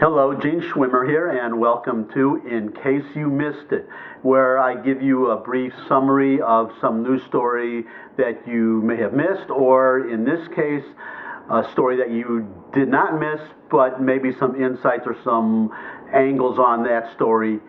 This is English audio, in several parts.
Hello, Gene Schwimmer here, and welcome to In Case You Missed It, where I give you a brief summary of some news story that you may have missed, or in this case, a story that you did not miss, but maybe some insights or some angles on that story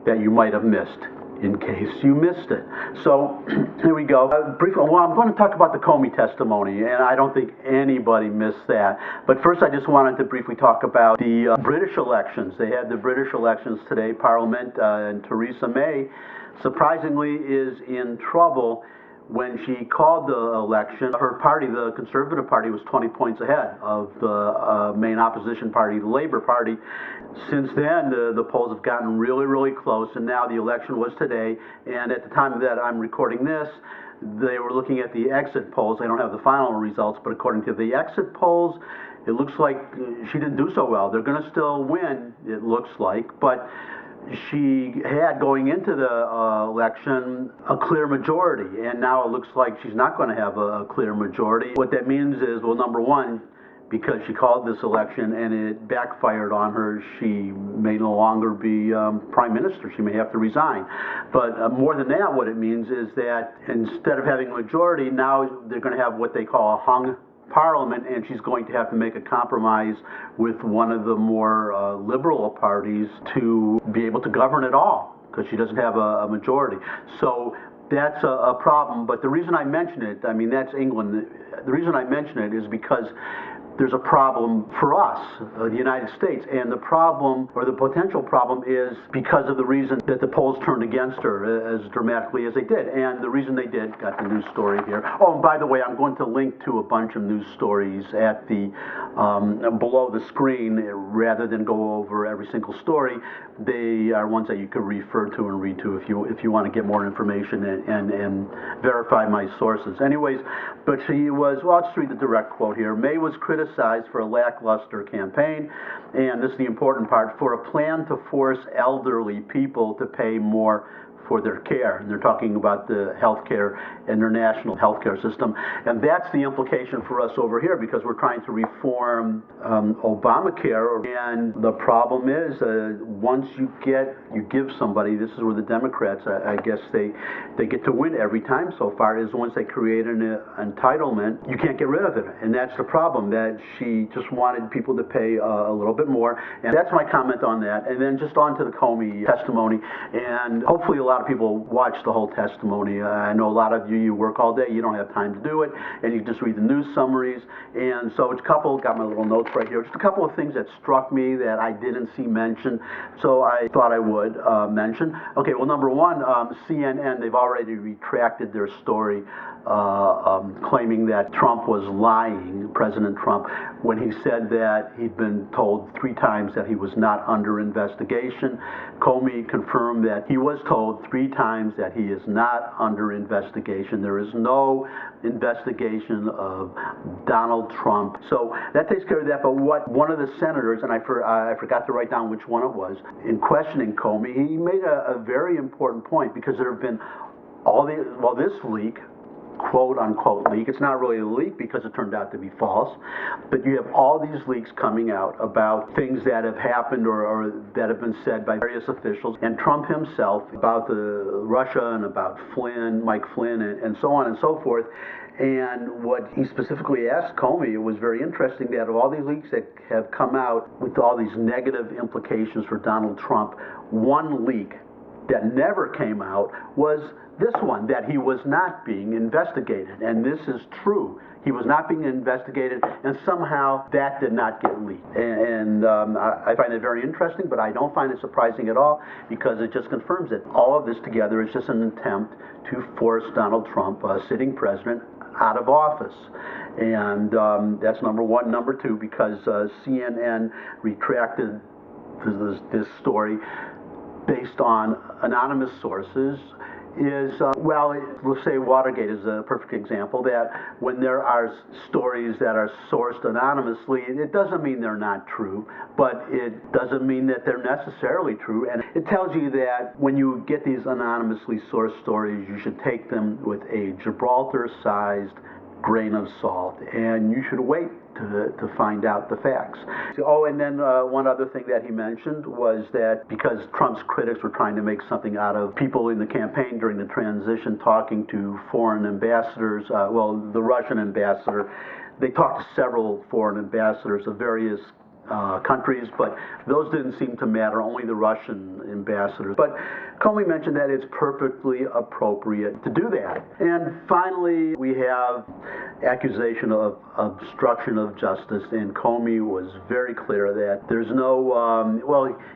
that you might have missed, in case you missed it. So here we go. Briefly, well, I'm going to talk about the Comey testimony, and I don't think anybody missed that. But first, I just wanted to briefly talk about the British elections. They had the British elections today, Parliament, and Theresa May, surprisingly, is in trouble. When she called the election, her party, the Conservative Party, was 20 points ahead of the main opposition party, the Labour Party. Since then, the polls have gotten really, really close, and now the election was today. And at the time that I'm recording this, they were looking at the exit polls. They don't have the final results, but according to the exit polls, it looks like she didn't do so well. They're going to still win, it looks like, but she had, going into the election, a clear majority, and now it looks like she's not going to have a clear majority. What that means is, well, number one, because she called this election and it backfired on her, she may no longer be prime minister. She may have to resign. But more than that, what it means is that instead of having a majority, now they're going to have what they call a hung parliament, and she's going to have to make a compromise with one of the more liberal parties to be able to govern at all, because she doesn't have a majority. So that's a problem. But the reason I mention it, I mean, that's England. The reason I mention it is because there's a problem for us, the United States, and the problem, or the potential problem, is because of the reason that the polls turned against her as dramatically as they did. And the reason they did, got the news story here. Oh, and by the way, I'm going to link to a bunch of news stories at the below the screen, rather than go over every single story. They are ones that you could refer to and read to if you want to get more information and verify my sources. Anyways, but she was, well, I'll just read the direct quote here. May was criticized for a lackluster campaign, and this is the important part, for a plan to force elderly people to pay more for their care. And they're talking about the healthcare, international healthcare system. And that's the implication for us over here, because we're trying to reform Obamacare. And the problem is, once you give somebody, this is where the Democrats, I guess they get to win every time so far, is once they create an entitlement, you can't get rid of it. And that's the problem, that she just wanted people to pay a little bit more. And that's my comment on that. And then just on to the Comey testimony. And hopefully a lot of people watch the whole testimony. I know a lot of you work all day, you don't have time to do it, and you just read the news summaries. And so it's a couple, got my little notes right here, just a couple of things that struck me that I didn't see mentioned, so I thought I would mention. Okay, well, number one, CNN, they've already retracted their story claiming that Trump was lying, President Trump, when he said that he'd been told 3 times that he was not under investigation. Comey confirmed that he was told 3 times that he is not under investigation. There is no investigation of Donald Trump. So that takes care of that. But what one of the senators, and I forgot to write down which one it was, in questioning Comey, he made a very important point, because there have been this leak, quote unquote leak. It's not really a leak because it turned out to be false, but you have all these leaks coming out about things that have happened or that have been said by various officials, and Trump himself, about Russia and about Flynn, Mike Flynn, and so on and so forth. And what he specifically asked Comey, it was very interesting that of all these leaks that have come out with all these negative implications for Donald Trump, one leak that never came out was this one, that he was not being investigated. And this is true. He was not being investigated, and somehow that did not get leaked. And I find it very interesting, but I don't find it surprising at all, because it just confirms that all of this together is just an attempt to force Donald Trump, sitting president, out of office. And that's number one. Number two, because CNN retracted this story based on anonymous sources, is, we'll say Watergate is a perfect example, that when there are stories that are sourced anonymously, it doesn't mean they're not true, but it doesn't mean that they're necessarily true. And it tells you that when you get these anonymously sourced stories, you should take them with a Gibraltar-sized grain of salt, and you should wait to find out the facts. Oh, and then one other thing that he mentioned was that because Trump's critics were trying to make something out of people in the campaign during the transition talking to foreign ambassadors, the Russian ambassador, they talked to several foreign ambassadors of various countries, but those didn't seem to matter, only the Russian ambassadors. But Comey mentioned that it's perfectly appropriate to do that. And finally, we have accusation of obstruction of justice, and Comey was very clear that there's no,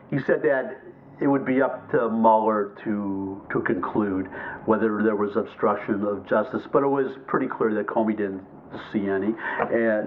he said that it would be up to Mueller to conclude whether there was obstruction of justice, but it was pretty clear that Comey didn't see any,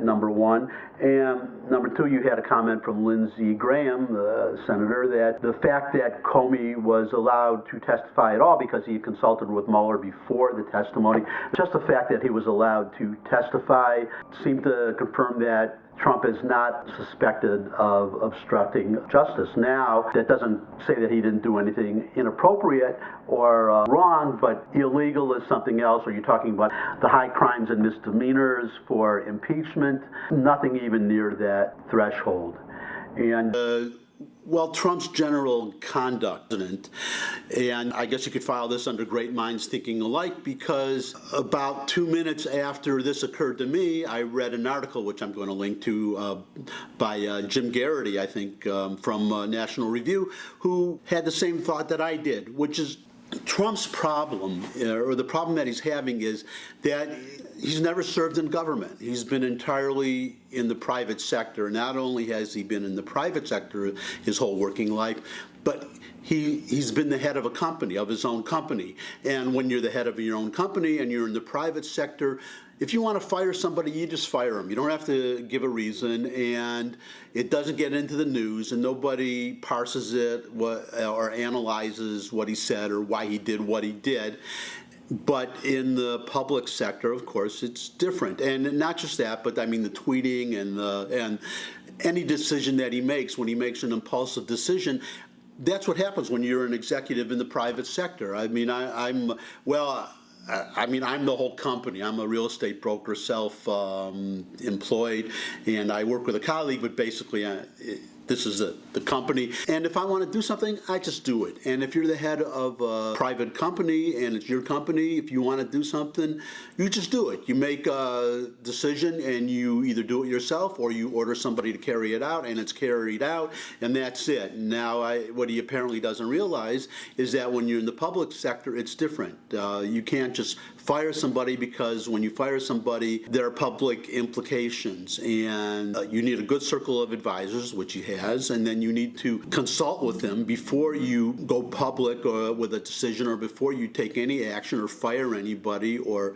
number one. And number two, you had a comment from Lindsey Graham, the senator, that the fact that Comey was allowed to testify at all because he consulted with Mueller before the testimony, just the fact that he was allowed to testify seemed to confirm that Trump is not suspected of obstructing justice. Now, that doesn't say that he didn't do anything inappropriate or wrong, but illegal is something else. Are you talking about the high crimes and misdemeanors for impeachment? Nothing even near that threshold. And Trump's general conduct, and I guess you could file this under great minds thinking alike, because about 2 minutes after this occurred to me, I read an article, which I'm going to link to, by Jim Garrity, I think, from National Review, who had the same thought that I did, which is Trump's problem, or the problem that he's having, is that he's never served in government. He's been entirely in the private sector. Not only has he been in the private sector his whole working life, but he's been the head of a company, of his own company. And when you're the head of your own company and you're in the private sector, if you want to fire somebody, you just fire them. You don't have to give a reason, and it doesn't get into the news, and nobody parses it or analyzes what he said or why he did what he did. But in the public sector, of course, it's different. And not just that, but I mean the tweeting and any decision that he makes, when he makes an impulsive decision, that's what happens when you're an executive in the private sector. I mean, I'm the whole company. I'm a real estate broker, self-employed, and I work with a colleague, but basically this is the company. And if I want to do something, I just do it. And if you're the head of a private company and it's your company, if you want to do something, you just do it. You make a decision and you either do it yourself or you order somebody to carry it out, and it's carried out, and that's it. Now, what he apparently doesn't realize is that when you're in the public sector, it's different. You can't just fire somebody, because when you fire somebody, there are public implications, and you need a good circle of advisors, which he has, and then you need to consult with them before you go public with a decision, or before you take any action or fire anybody or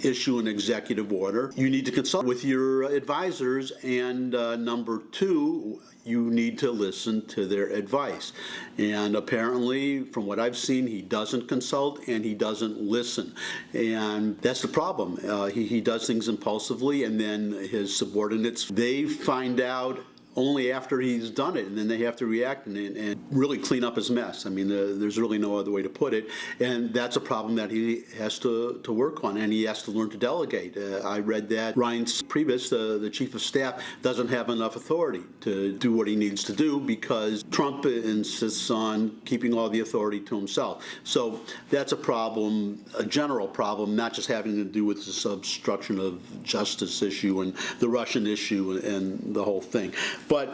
issue an executive order. You need to consult with your advisors, and number two, you need to listen to their advice. And apparently, from what I've seen, he doesn't consult and he doesn't listen. And that's the problem. He does things impulsively, and then his subordinates, they find out only after he's done it, and then they have to react and really clean up his mess. I mean, there's really no other way to put it, and that's a problem that he has to work on, and he has to learn to delegate. I read that Ryan Priebus, the chief of staff, doesn't have enough authority to do what he needs to do because Trump insists on keeping all the authority to himself. So that's a problem, a general problem, not just having to do with this obstruction of justice issue and the Russian issue and the whole thing. But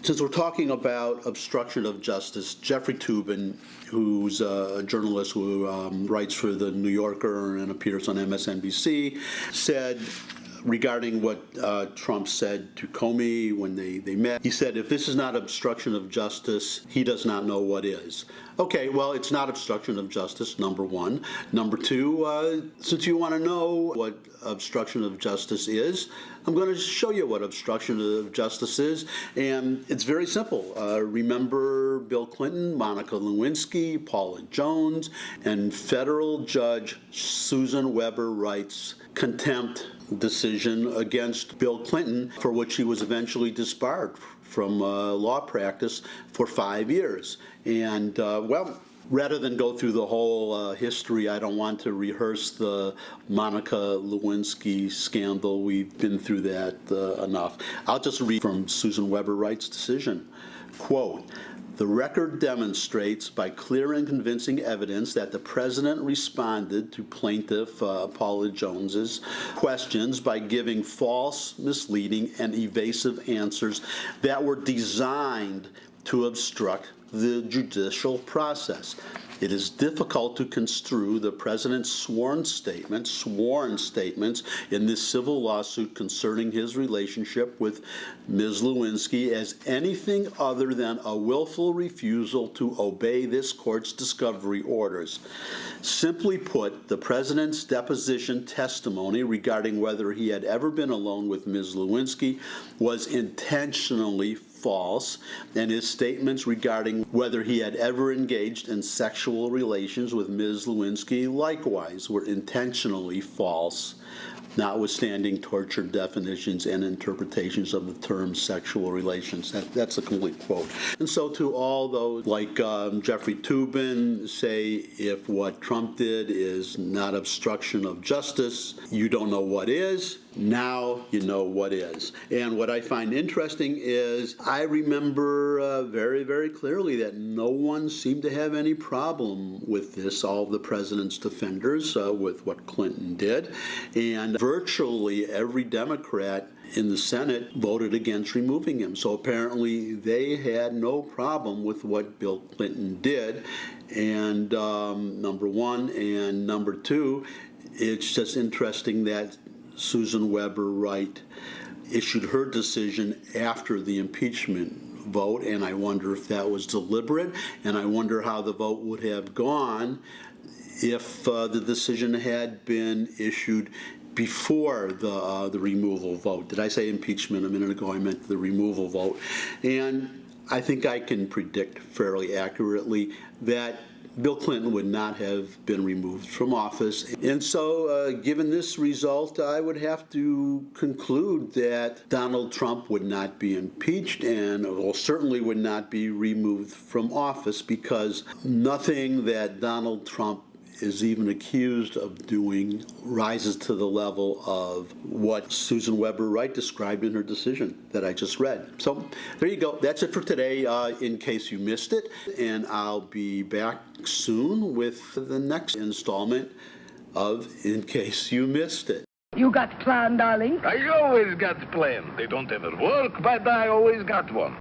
since we're talking about obstruction of justice, Jeffrey Toobin, who's a journalist who writes for the New Yorker and appears on MSNBC, said regarding what Trump said to Comey when they met, he said, if this is not obstruction of justice, he does not know what is. Okay, well, it's not obstruction of justice, number one. Number two, since you want to know what obstruction of justice is, I'm going to show you what obstruction of justice is, and it's very simple. Remember Bill Clinton, Monica Lewinsky, Paula Jones, and federal judge Susan Weber Wright's contempt decision against Bill Clinton, for which he was eventually disbarred from law practice for 5 years. And, well, rather than go through the whole history, I don't want to rehearse the Monica Lewinsky scandal. We've been through that enough. I'll just read from Susan Weber Wright's decision. Quote, "The record demonstrates by clear and convincing evidence that the president responded to plaintiff Paula Jones's questions by giving false, misleading, and evasive answers that were designed to obstruct the judicial process. It is difficult to construe the president's sworn statements in this civil lawsuit concerning his relationship with Ms. Lewinsky as anything other than a willful refusal to obey this court's discovery orders. Simply put, the president's deposition testimony regarding whether he had ever been alone with Ms. Lewinsky was intentionally false, and his statements regarding whether he had ever engaged in sexual relations with Ms. Lewinsky likewise were intentionally false, notwithstanding torture definitions and interpretations of the term sexual relations." That's a complete quote. And so to all those like Jeffrey Toobin say, if what Trump did is not obstruction of justice, you don't know what is. Now you know what is. And what I find interesting is I remember very, very clearly that no one seemed to have any problem with this, all of the president's defenders, with what Clinton did. And virtually every Democrat in the Senate voted against removing him. So apparently they had no problem with what Bill Clinton did. And number one. And number two, it's just interesting that Susan Weber Wright issued her decision after the impeachment vote, and I wonder if that was deliberate, and I wonder how the vote would have gone if the decision had been issued before the removal vote. Did I say impeachment a minute ago? I meant the removal vote. And I think I can predict fairly accurately that Bill Clinton would not have been removed from office. And so, given this result, I would have to conclude that Donald Trump would not be impeached and certainly would not be removed from office, because nothing that Donald Trump is even accused of doing rises to the level of what Susan Weber Wright described in her decision that I just read. So there you go. That's it for today, in case you missed it. And I'll be back soon with the next installment of In Case You Missed It. You got a plan, darling? I always got a plan. They don't ever work, but I always got one.